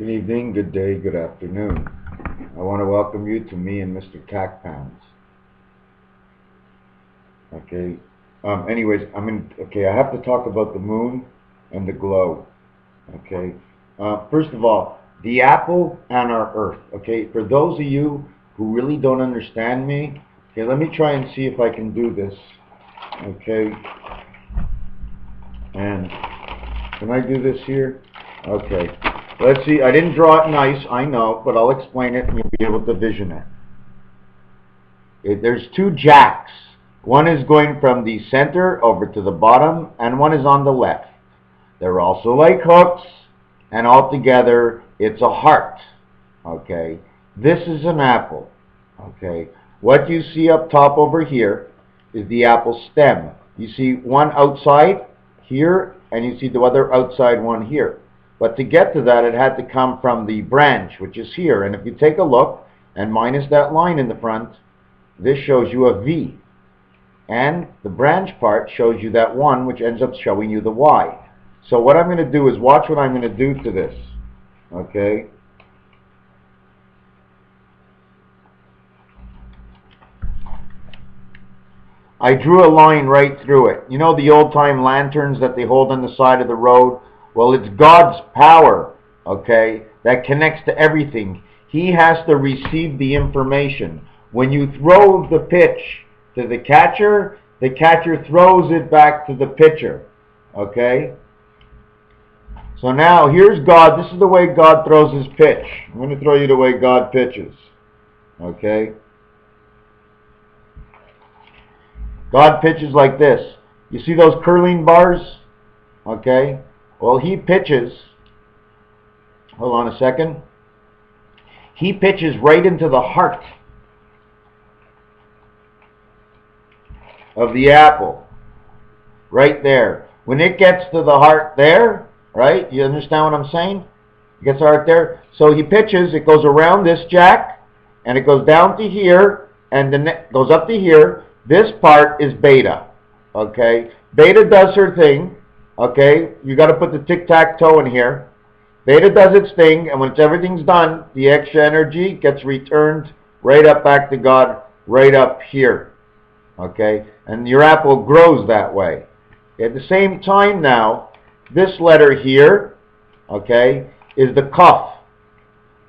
Good evening, good day, good afternoon. I want to welcome you to me and MrTacpans's. Okay. Anyways, I have to talk about the moon and the glow. Okay. First of all, the apple and our earth. Okay. For those of you who really don't understand me, okay, let me try and see if I can do this. Okay. And can I do this here? Okay. Let's see. I didn't draw it nice, I know, but I'll explain it and you'll be able to vision it. There's two jacks. One is going from the center over to the bottom, and one is on the left. They're also like hooks, and altogether it's a heart. Okay. This is an apple. Okay. What you see up top over here is the apple stem. You see one outside here, and you see the other outside one here. But to get to that, it had to come from the branch, which is here. And if you take a look, and minus that line in the front, this shows you a V. And the branch part shows you that 1, which ends up showing you the Y. So what I'm going to do is watch what I'm going to do to this. Okay? I drew a line right through it. You know the old-time lanterns that they hold on the side of the road? Well, it's God's power, okay, that connects to everything. He has to receive the information. When you throw the pitch to the catcher throws it back to the pitcher, okay? So now, here's God. This is the way God throws his pitch. I'm going to throw you the way God pitches, okay? God pitches like this. You see those curling bars? Okay? Well, he pitches, hold on a second, he pitches right into the heart of the apple, right there. When it gets to the heart there, right, you understand what I'm saying? It gets the heart there. So he pitches, it goes around this jack, and it goes down to here, and then it goes up to here. This part is beta, okay? Beta does her thing. Okay, you got to put the tic-tac-toe in here. Beta does its thing, and when everything's done, the extra energy gets returned right up back to God, right up here. Okay, and your apple grows that way. At the same time now, this letter here, okay, is the kaf.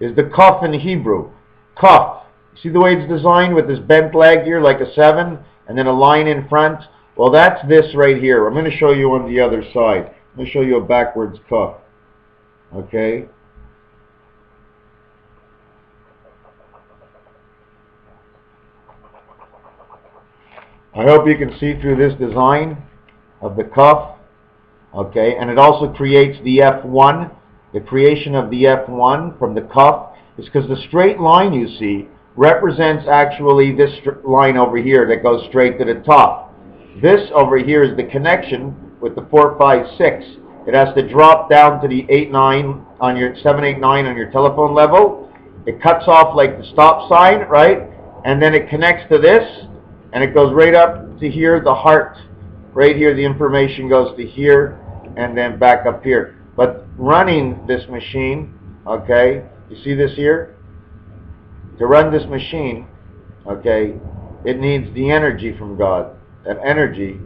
Is the kaf in Hebrew. Kaf. See the way it's designed with this bent leg here, like a 7, and then a line in front? Well, that's this right here. I'm going to show you on the other side. I'm going to show you a backwards cuff. Okay? I hope you can see through this design of the cuff. Okay? And it also creates the F1. The creation of the F1 from the cuff is because the straight line you see represents actually this line over here that goes straight to the top. This over here is the connection with the 4, 5, 6. It has to drop down to the 8, 9 on your 7, 8, 9 on your telephone level. It cuts off like the stop sign, right? And then it connects to this, and it goes right up to here, the heart. Right here, the information goes to here, and then back up here. But running this machine, okay, you see this here? To run this machine, okay, it needs the energy from God. That energy,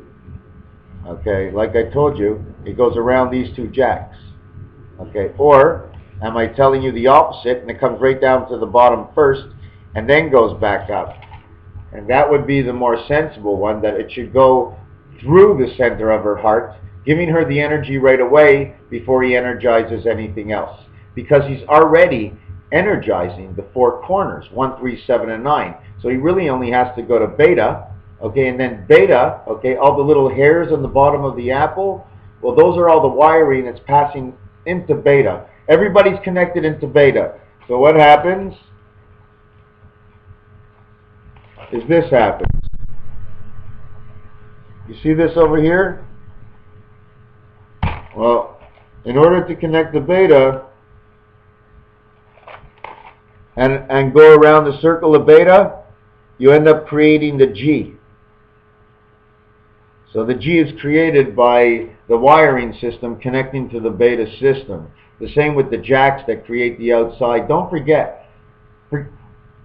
okay, like I told you, it goes around these two jacks, okay? Or am I telling you the opposite, and it comes right down to the bottom first and then goes back up? And that would be the more sensible one, that it should go through the center of her heart, giving her the energy right away before he energizes anything else. Because he's already energizing the 4 corners, 1, 3, 7, and 9. So he really only has to go to beta. Okay, and then beta, okay, all the little hairs on the bottom of the apple, well, those are all the wiring that's passing into beta. Everybody's connected into beta. So what happens is this happens. You see this over here? Well, in order to connect the beta and go around the circle of beta, you end up creating the G. So the G is created by the wiring system connecting to the beta system. The same with the jacks that create the outside. Don't forget.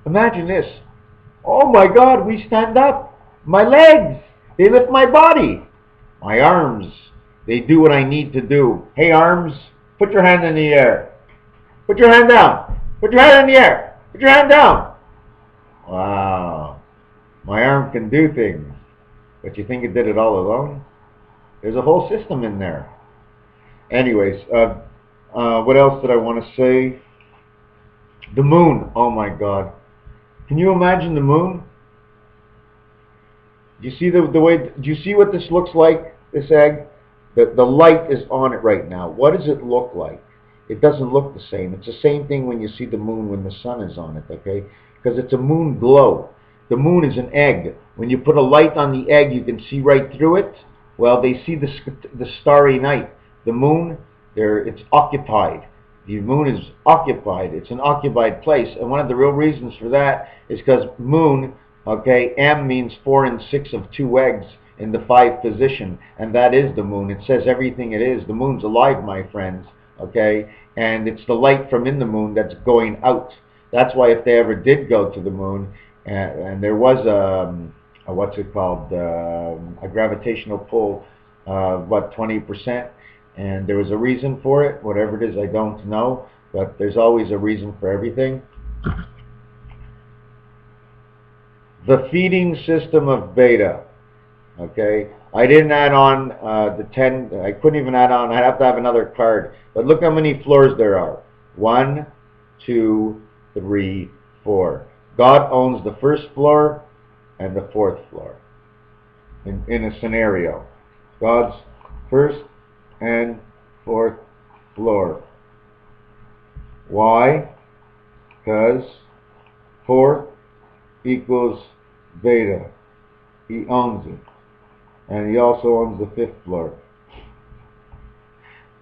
Imagine this. Oh my God, we stand up. My legs, they lift my body. My arms, they do what I need to do. Hey arms, put your hand in the air. Put your hand down. Put your hand in the air. Put your hand down. Wow. My arm can do things. But you think it did it all alone? There's a whole system in there. Anyways, what else did I want to say? The moon. Oh my God. Can you imagine the moon? Do you see the way? Do you see what this looks like? This egg. The light is on it right now. What does it look like? It doesn't look the same. It's the same thing when you see the moon when the sun is on it. Okay, because it's a moon glow. The moon is an egg. When you put a light on the egg, you can see right through it. Well, they see the starry night. The moon, it's occupied. The moon is occupied. It's an occupied place. And one of the real reasons for that is because moon, okay, M means 4 and 6 of 2 eggs in the 5 position. And that is the moon. It says everything it is. The moon's alive, my friends, okay? And it's the light from in the moon that's going out. That's why if they ever did go to the moon, and there was a what's it called, a gravitational pull, 20%, and there was a reason for it. Whatever it is, I don't know, but there's always a reason for everything. The feeding system of beta. Okay, I didn't add on the 10. I couldn't even add on. I'd have to have another card. But look how many floors there are. 1, 2, 3, 4. God owns the first floor and the 4th floor in a scenario. God's first and 4th floor. Why? Because 4 equals beta. He owns it. And he also owns the 5th floor.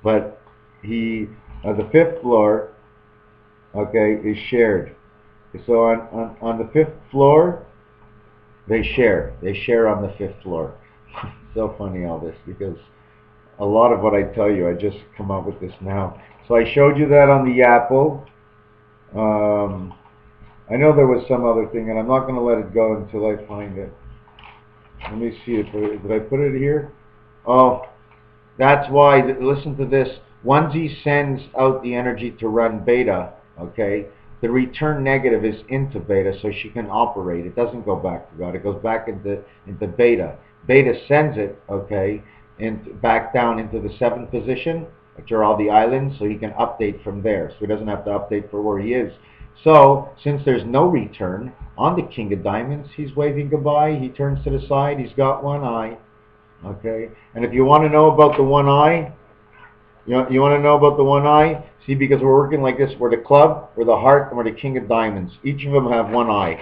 But the 5th floor, okay, is shared. So on the 5th floor, they share. They share on the 5th floor. So funny all this, because a lot of what I tell you, I just come up with this now. So I showed you that on the apple. I know there was some other thing, and I'm not going to let it go until I find it. Let me see it. Did I put it here? Oh, that's why. Listen to this. Once he sends out the energy to run beta, okay, the return negative is into beta, so she can operate. It doesn't go back to God. It goes back into beta. Beta sends it, okay, back down into the 7th position, which are all the islands, so he can update from there. So he doesn't have to update for where he is. So, since there's no return, on the King of Diamonds, he's waving goodbye. He turns to the side. He's got one eye. Okay? And if you want to know about the one eye, you want to know about the one eye? See, because we're working like this. We're the club, we're the heart, and we're the King of Diamonds. Each of them have one eye.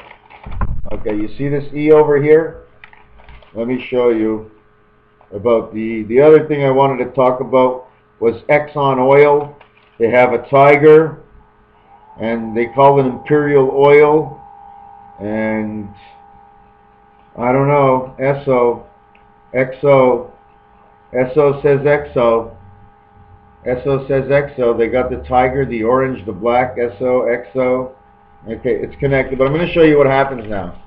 Okay, you see this E over here? Let me show you about the other thing I wanted to talk about was Exxon Oil. They have a tiger, and they call it Imperial Oil, and I don't know, ESO says EXO, they got the tiger, the orange, the black, EXO, okay, it's connected, but I'm going to show you what happens now.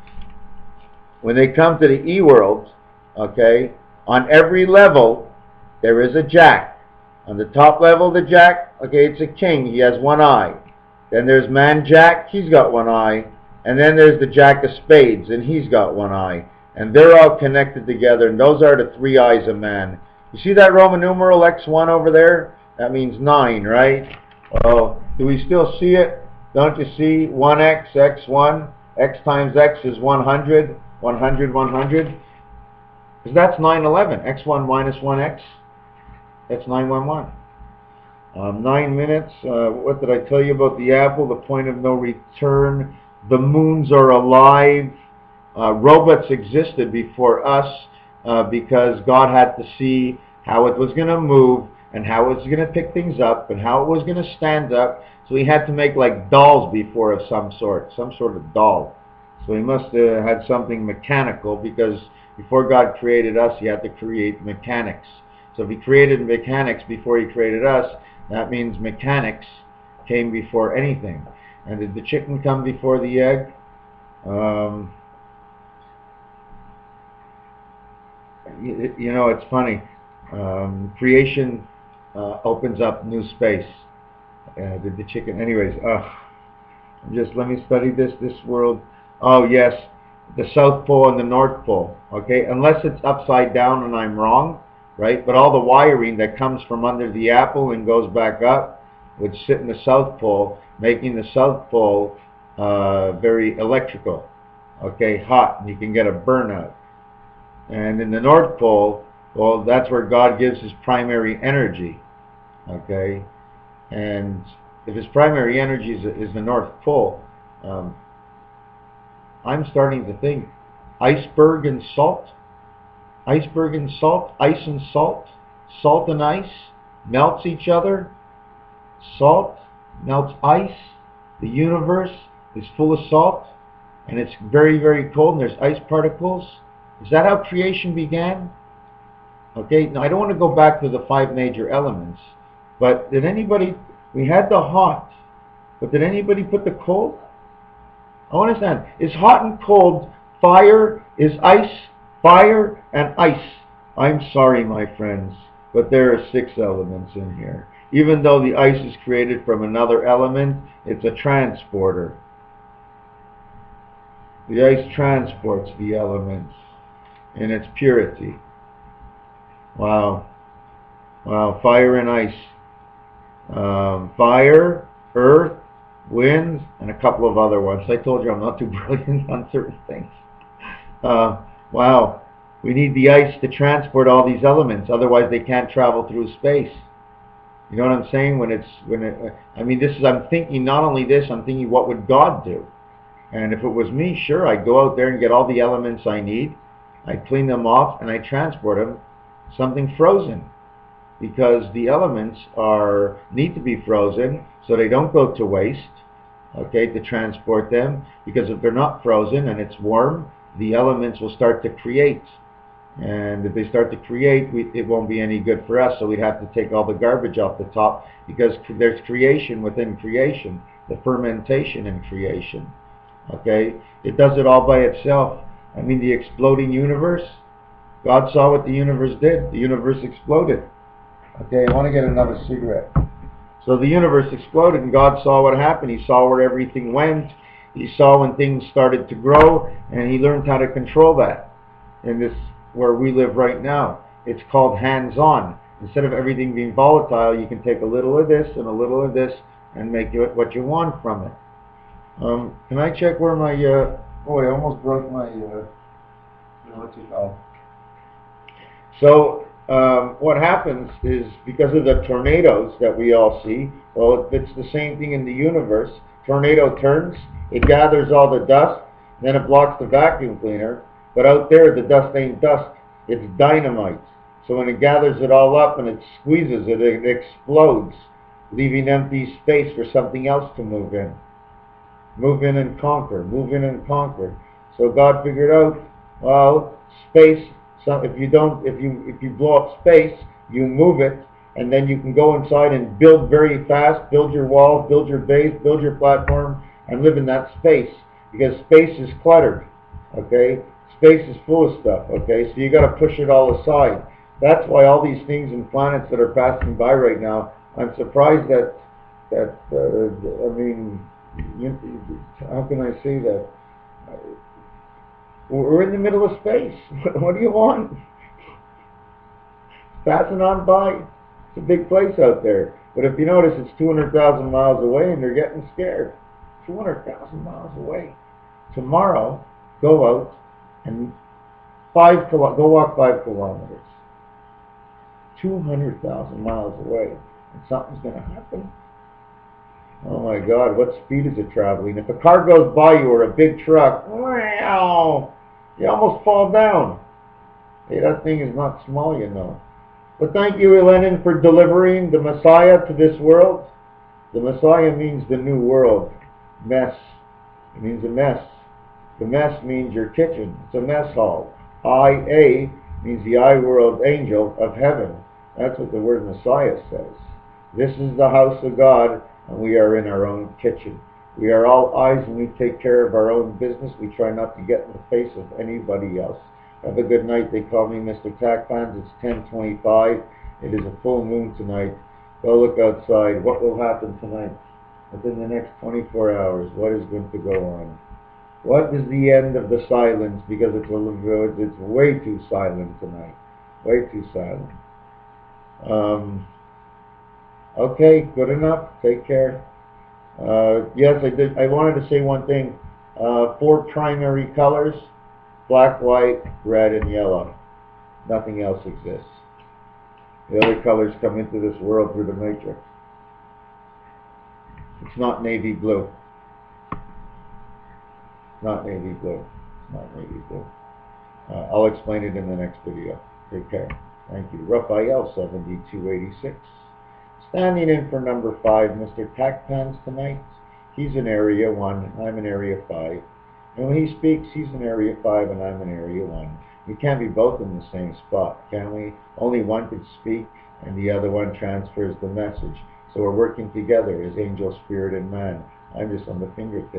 When they come to the E world, okay, on every level, there is a jack. On the top level, the jack, okay, it's a king, he has one eye. Then there's man jack, he's got one eye. And then there's the jack of spades, and he's got one eye. And they're all connected together, and those are the 3 eyes of man. You see that Roman numeral X1 over there? That means 9, right? Well, do we still see it? Don't you see 1x, X1? X times X is 100, 100, 100. Because that's 911. X1 minus 1x, that's 911. 9 minutes. What did I tell you about the apple? The point of no return. The moons are alive. Robots existed before us because God had to see how it was going to move and how it was going to pick things up and how it was going to stand up. So he had to make like dolls before of some sort of doll. So he must have had something mechanical, because before God created us, he had to create mechanics. So if he created mechanics before he created us, That means mechanics came before anything. And did the chicken come before the egg? You know, it's funny. Creation opens up new space. Did the chicken? Anyways, just let me study this world. Oh yes, the South Pole and the North Pole. Okay, unless it's upside down and I'm wrong, right? But all the wiring that comes from under the apple and goes back up would sit in the South Pole, making the South Pole very electrical. Okay, hot, and you can get a burnout. And in the North Pole, well, that's where God gives his primary energy. Okay, and if his primary energy is the North Pole, I'm starting to think iceberg and salt, ice and salt, salt and ice melts each other, salt melts ice, the universe is full of salt, and it's very, very cold, and there's ice particles. Is that how creation began? Okay, now I don't want to go back to the 5 major elements, but did anybody, we had the hot, but did anybody put the cold? I want to understand, is hot and cold fire, is ice, fire and ice? I'm sorry, my friends, but there are 6 elements in here. Even though the ice is created from another element, it's a transporter. The ice transports the elements in its purity. Wow. Wow, fire and ice. Fire, earth, wind, and a couple of other ones. I told you I'm not too brilliant on certain things. Wow. We need the ice to transport all these elements, otherwise they can't travel through space. You know what I'm saying? I mean, I'm thinking not only this, I'm thinking what would God do? And if it was me, sure, I'd go out there and get all the elements I need. I'd clean them off and I'd transport them something frozen, because the elements need to be frozen so they don't go to waste, okay, to transport them, because if they're not frozen and it's warm, the elements will start to create. And if they start to create, it won't be any good for us, so we'd have to take all the garbage off the top, because there's creation within creation, the fermentation in creation. Okay? It does it all by itself. I mean, the exploding universe, God saw what the universe did. The universe exploded. Okay, I want to get another cigarette. So the universe exploded and God saw what happened. He saw where everything went. He saw when things started to grow, and he learned how to control that. In this, where we live right now, it's called hands-on. Instead of everything being volatile, you can take a little of this and a little of this and make it what you want from it. Can I check where my, oh, I almost broke my, what's it called? So, what happens is, because of the tornadoes that we all see, well, it's the same thing in the universe. Tornado turns, it gathers all the dust, then it blocks the vacuum cleaner, but out there the dust ain't dust, it's dynamite. So when it gathers it all up and it squeezes it, it explodes, leaving empty space for something else to move in. Move in and conquer, move in and conquer. So God figured out, well, space, so if you blow up space, you move it, and then you can go inside and build very fast, build your walls, build your base, build your platform, and live in that space, because space is cluttered, okay? Space is full of stuff, okay? So you got to push it all aside. That's why all these things and planets that are passing by right now, I'm surprised that I mean, how can I say that? We're in the middle of space. What do you want? Passing on by. It's a big place out there. But if you notice, it's 200,000 miles away, and they're getting scared. 200,000 miles away. Tomorrow, go out and go walk 5 kilometers. 200,000 miles away, and something's going to happen. Oh my God, what speed is it traveling? If a car goes by you or a big truck, you almost fall down. Hey, that thing is not small, you know. But thank you, Elenin, for delivering the Messiah to this world. The Messiah means the new world. Mess. It means a mess. The mess means your kitchen. It's a mess hall. IA means the I world angel of heaven. That's what the word Messiah says. This is the house of God, and we are in our own kitchen. We are all eyes, and we take care of our own business. We try not to get in the face of anybody else. Have a good night. They call me MrTacpans's. It's 10:25. It is a full moon tonight. Go look outside. What will happen tonight? Within the next 24 hours, what is going to go on? What is the end of the silence? Because it's way too silent tonight. Way too silent. Okay, good enough. Take care. Yes, I wanted to say one thing. 4 primary colors: black, white, red, and yellow. Nothing else exists. The other colors come into this world through the matrix. It's not navy blue. Not navy blue. Not navy blue. I'll explain it in the next video. Take care. Thank you. Raphael 7286. Standing in for number 5, MrTacpans's tonight. He's in Area 1. I'm in Area 5. And when he speaks, he's in Area 5 and I'm in Area 1. We can't be both in the same spot, can we? Only one could speak and the other one transfers the message. So we're working together as angel, spirit, and man. I'm just on the fingertips.